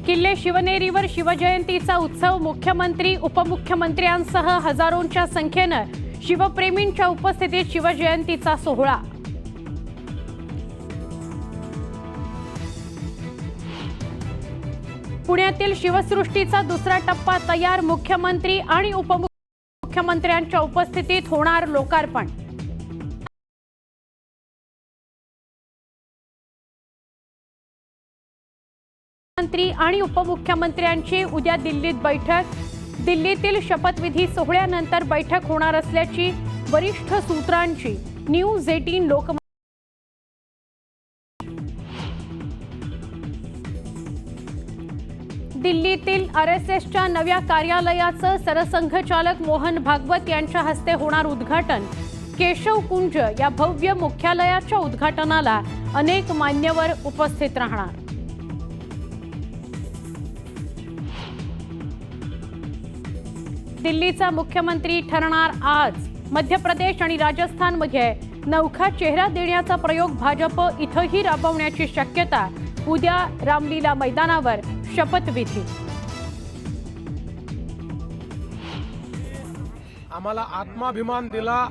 किल्ले शिवनेरीवर शिवजयंतीचा उत्सव, मुख्यमंत्री उपमुख्यमंत्र्यांसह हजारोंच्या संख्येने शिवप्रेमींच्या उपस्थितीत शिवजयंतीचा सोहळा। पुण्यातील शिवसृष्टीचा दुसरा टप्पा तयार, मुख्यमंत्री आणि उपमुख्यमंत्र्यांच्या उपस्थितीत होणार लोकार्पण। मंत्री आणि उपमुख्यमंत्र्यांची उद्या दिल्लीत बैठक। दिल्लीतील शपथविधी सोहळ्यानंतर बैठक होणार असल्याची वरिष्ठ सूत्रांची न्यूज 18 लोकमत। दिल्लीतील आरएसएसच्या नव्या कार्यालयाचं सरसंघचालक मोहन भागवत यांच्या हस्ते होणार उद्घाटन। केशव कुंज या भव्य मुख्यालयाच्या उद्घाटनाला अनेक मान्यवर उपस्थित राहणार। दिल्लीचा मुख्यमंत्री ठरणार आज। मध्य प्रदेश आणि राजस्थानमध्ये नौखा चेहरा देण्याचा प्रयोग भाजप इथंही राबवण्याची शक्यता। उद्या रामलीला मैदानावर शपथविधी। आम्हाला आत्माभिमान दिला।